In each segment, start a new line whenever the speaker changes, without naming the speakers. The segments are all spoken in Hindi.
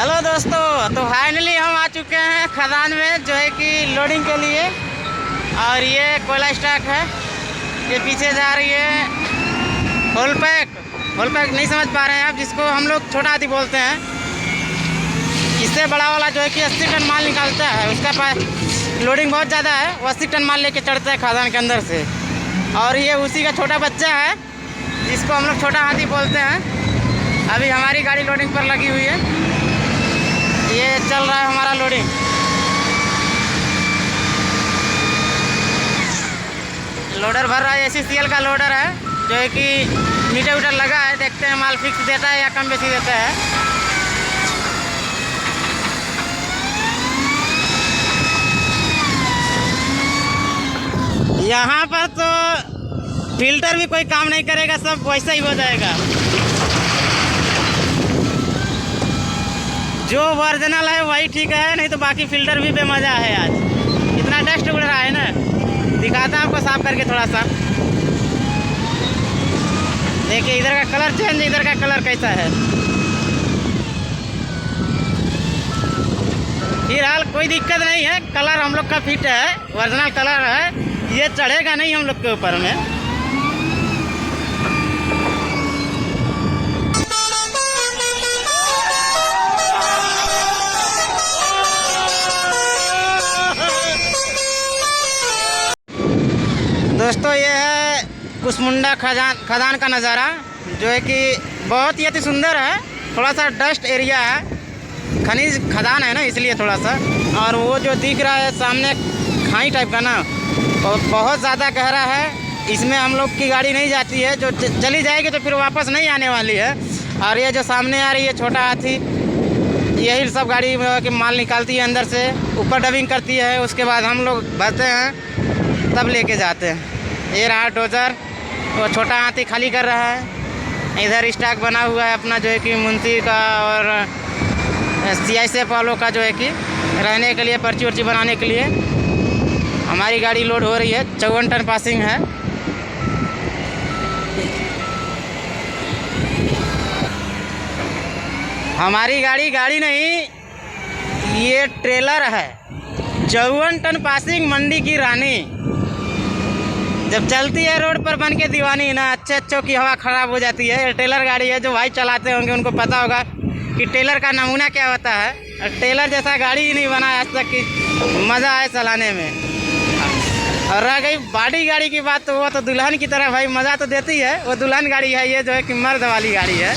हेलो दोस्तों, तो फाइनली हम आ चुके हैं खदान में जो है कि लोडिंग के लिए। और ये कोयला स्टॉक है, ये पीछे जा रही है होल पैक नहीं समझ पा रहे हैं आप, जिसको हम लोग छोटा हाथी बोलते हैं। इससे बड़ा वाला जो है कि 80 टन माल निकालता है, उसका लोडिंग बहुत ज़्यादा है। वो 80 टन माल लेके चढ़ता है खदान के अंदर से। और ये उसी का छोटा बच्चा है जिसको हम लोग छोटा हाथी बोलते हैं। अभी हमारी गाड़ी लोडिंग पर लगी हुई है, ये चल रहा है हमारा लोडिंग। लोडर भर रहा है, ACCL का लोडर है जो है कि मीटर उटर लगा है। देखते हैं माल फिक्स देता है या कम बेसी देता है। यहाँ पर तो फिल्टर भी कोई काम नहीं करेगा, सब वैसा ही हो जाएगा। जो ओरिजिनल है वही ठीक है, नहीं तो बाकी फिल्टर भी बेमजा है। आज इतना डस्ट उड़ रहा है ना, दिखाता हूँ आपको साफ करके थोड़ा सा। देखिए इधर का कलर चेंज, इधर का कलर कैसा है। फिलहाल कोई दिक्कत नहीं है, कलर हम लोग का फिट है, ओरिजिनल कलर है। ये चढ़ेगा नहीं हम लोग के ऊपर में। दोस्तों ये है कुसमुंडा खदान का नज़ारा, जो है कि बहुत ही अति सुंदर है। थोड़ा सा डस्ट एरिया है, खनिज खदान है ना, इसलिए थोड़ा सा। और वो जो दिख रहा है सामने खाई टाइप का ना, वो बहुत ज़्यादा गहरा है। इसमें हम लोग की गाड़ी नहीं जाती है, जो चली जाएगी तो फिर वापस नहीं आने वाली है। और ये जो सामने आ रही है छोटा हाथी, यही सब गाड़ी की माल निकालती है अंदर से, ऊपर डबिंग करती है। उसके बाद हम लोग भरते हैं तब लेके जाते हैं। ये रहा डोजर, वो छोटा हाथी खाली कर रहा है। इधर स्टॉक बना हुआ है अपना, जो है कि मुंशी का और CISF वालों का, जो है कि रहने के लिए पर्ची वर्ची बनाने के लिए। हमारी गाड़ी लोड हो रही है, 54 टन पासिंग है। हमारी गाड़ी नहीं, ये ट्रेलर है। 54 टन पासिंग, मंडी की रानी। जब चलती है रोड पर बन के दीवानी ना, अच्छे की हवा ख़राब हो जाती है। टेलर गाड़ी है, जो भाई चलाते होंगे उनको पता होगा कि टेलर का नमूना क्या होता है। और टेलर जैसा गाड़ी ही नहीं बना आज तक कि मज़ा आए चलाने में। और रह गई बाडी गाड़ी की बात, तो वो तो दुल्हन की तरह भाई मज़ा तो देती है, वो दुल्हन गाड़ी है। ये जो है कि मर्द वाली गाड़ी है।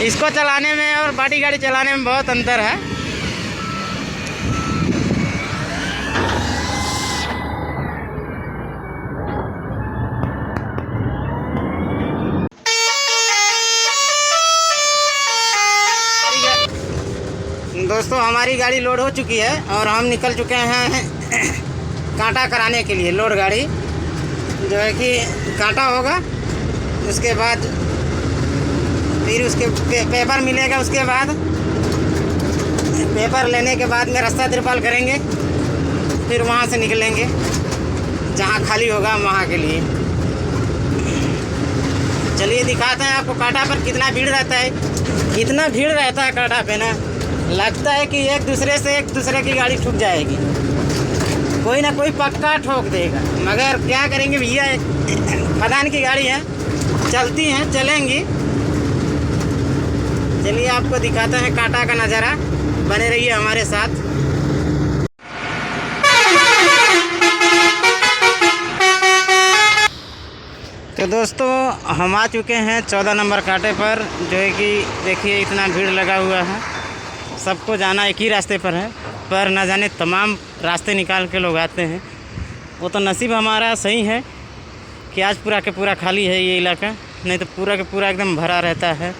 इसको चलाने में और बाडी गाड़ी चलाने में बहुत अंतर है। दोस्तों हमारी गाड़ी लोड हो चुकी है और हम निकल चुके हैं कांटा कराने के लिए। लोड गाड़ी जो है कि कांटा होगा, उसके बाद फिर उसके पेपर मिलेगा। उसके बाद पेपर लेने के बाद में रास्ता तिरपाल करेंगे, फिर वहाँ से निकलेंगे जहाँ खाली होगा वहाँ के लिए। चलिए दिखाते हैं आपको कांटा पर कितना भीड़ रहता है। कितना भीड़ रहता है कांटा पे ना, लगता है कि एक दूसरे की गाड़ी ठुक जाएगी, कोई ना कोई पक्का ठोक देगा। मगर क्या करेंगे भैया, खदान की गाड़ी है, चलती हैं, चलेंगी। चलिए आपको दिखाते हैं कांटा का नज़ारा, बने रहिए हमारे साथ। तो दोस्तों हम आ चुके हैं 14 नंबर कांटे पर, जो है कि देखिए इतना भीड़ लगा हुआ है। सबको जाना एक ही रास्ते पर है, पर न जाने तमाम रास्ते निकाल के लोग आते हैं। वो तो नसीब हमारा सही है कि आज पूरा के पूरा खाली है ये इलाका, नहीं तो पूरा के पूरा एकदम भरा रहता है।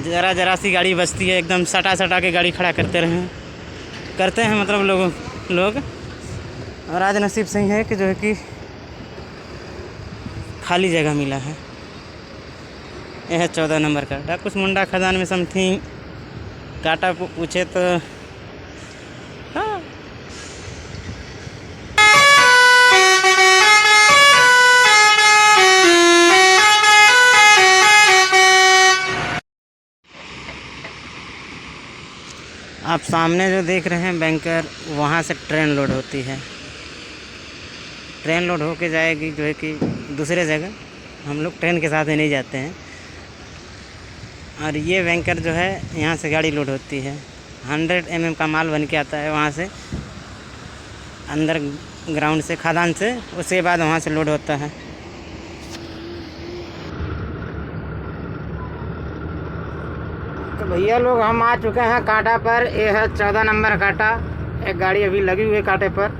ज़रा सी गाड़ी बचती है, एकदम सटा के गाड़ी खड़ा करते हैं मतलब लोग। और आज नसीब सही है कि जो है कि खाली जगह मिला है। यह है 14 नंबर कांटा। कुसमुंडा खदान में समथिंग कांटा पूछे तो हाँ। आप सामने जो देख रहे हैं बैंकर, वहाँ से ट्रेन लोड होती है। ट्रेन लोड होके जाएगी जो है कि दूसरे जगह। हम लोग ट्रेन के साथ ही नहीं जाते हैं। और ये बैंकर जो है यहाँ से गाड़ी लोड होती है। 100 mm का माल बन के आता है वहाँ से, अंदर ग्राउंड से, खदान से। उसके बाद वहाँ से लोड होता है। तो भैया लोग हम आ चुके हैं कांटा पर। ये है 14 नंबर कांटा। एक गाड़ी अभी लगी हुई है कांटे पर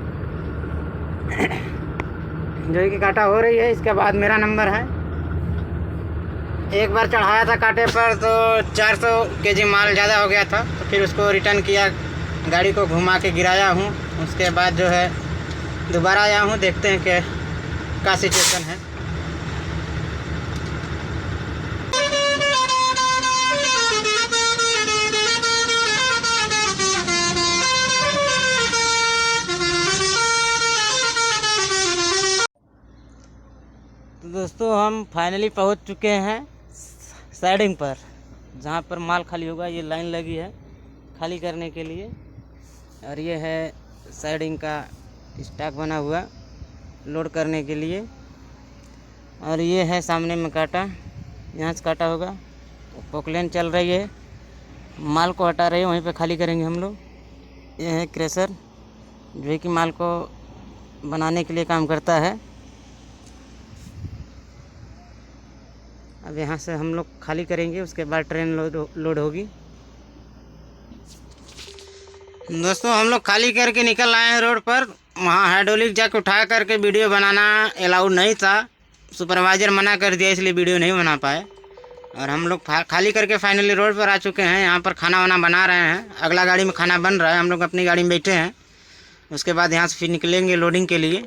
जो कि कांटा हो रही है। इसके बाद मेरा नंबर है। एक बार चढ़ाया था कांटे पर तो 400 kg माल ज़्यादा हो गया था, तो फिर उसको रिटर्न किया, गाड़ी को घुमा के गिराया हूँ। उसके बाद जो है दोबारा आया हूँ, देखते हैं कि क्या सिचुएशन है। तो दोस्तों हम फाइनली पहुंच चुके हैं साइडिंग पर, जहां पर माल खाली होगा। ये लाइन लगी है खाली करने के लिए। और ये है साइडिंग का स्टॉक बना हुआ लोड करने के लिए। और ये है सामने में कांटा, यहाँ से काटा होगा। पोकलेन चल रही है, माल को हटा रही है, वहीं पे खाली करेंगे हम लोग। ये है क्रेशर जो कि माल को बनाने के लिए काम करता है। अब यहाँ से हम लोग खाली करेंगे, उसके बाद ट्रेन लोड होगी। दोस्तों हम लोग खाली करके निकल आए हैं रोड पर। वहाँ हाइड्रोलिक जैक उठा करके वीडियो बनाना अलाउड नहीं था, सुपरवाइज़र मना कर दिया, इसलिए वीडियो नहीं बना पाए। और हम लोग खाली करके फाइनली रोड पर आ चुके हैं। यहाँ पर खाना वाना बना रहे हैं। अगला गाड़ी में खाना बन रहा है, हम लोग अपनी गाड़ी में बैठे हैं। उसके बाद यहाँ से फिर निकलेंगे लोडिंग के लिए।